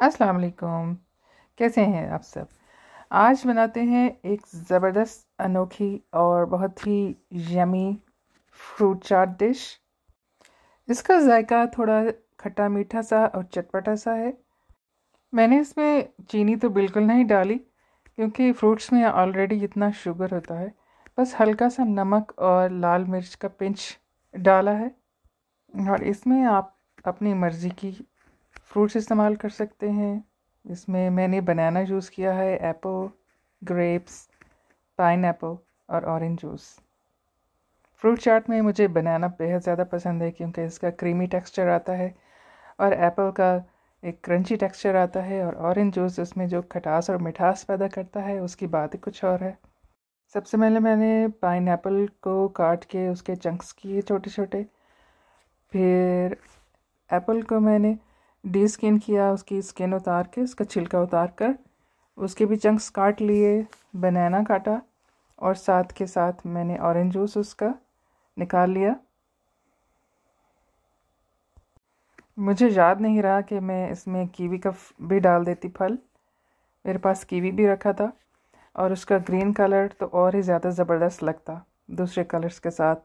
अस्सलाम वालेकुम। कैसे हैं आप सब। आज बनाते हैं एक ज़बरदस्त अनोखी और बहुत ही यमी फ्रूट चाट डिश। इसका जायका थोड़ा खट्टा मीठा सा और चटपटा सा है। मैंने इसमें चीनी तो बिल्कुल नहीं डाली क्योंकि फ्रूट्स में ऑलरेडी इतना शुगर होता है। बस हल्का सा नमक और लाल मिर्च का पिंच डाला है। और इसमें आप अपनी मर्ज़ी की फ्रूट्स इस्तेमाल कर सकते हैं। इसमें मैंने बनाना जूस किया है, एप्पल, ग्रेप्स, पाइनएप्पल और ऑरेंज जूस। फ्रूट चाट में मुझे बनाना बेहद ज़्यादा पसंद है क्योंकि इसका क्रीमी टेक्सचर आता है और एप्पल का एक क्रंची टेक्सचर आता है, और ऑरेंज जूस उसमें जो खटास और मिठास पैदा करता है उसकी बात ही कुछ और है। सबसे पहले मैंने पाइनएप्पल को काट के उसके चंक्स किए छोटे छोटे। फिर एप्पल को मैंने डी स्किन किया, उसकी स्किन उतार के, उसका छिलका उतार कर उसके भी चंक्स काट लिए। बनाना काटा और साथ के साथ मैंने ऑरेंज जूस उसका निकाल लिया। मुझे याद नहीं रहा कि मैं इसमें कीवी का भी डाल देती फल। मेरे पास कीवी भी रखा था और उसका ग्रीन कलर तो और ही ज़्यादा ज़बरदस्त लगता दूसरे कलर्स के साथ।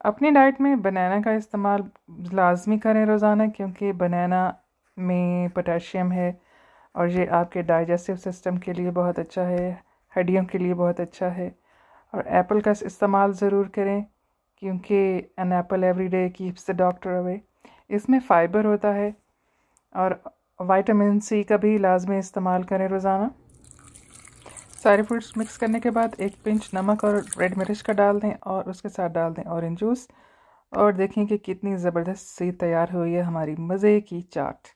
अपनी डाइट में बनाना का इस्तेमाल लाजमी करें रोज़ाना, क्योंकि बनाना में पोटेशियम है और ये आपके डाइजेस्टिव सिस्टम के लिए बहुत अच्छा है, हड्डियों के लिए बहुत अच्छा है। और एप्पल का इस्तेमाल ज़रूर करें क्योंकि an apple every day keeps the doctor away. इसमें फ़ाइबर होता है और विटामिन सी का भी लाजमी इस्तेमाल करें रोज़ाना। सारे फ्रूट्स मिक्स करने के बाद एक पिंच नमक और रेड मिर्च का डाल दें और उसके साथ डाल दें ऑरेंज जूस, और देखें कि कितनी ज़बरदस्त सी तैयार हुई है हमारी मज़े की चाट।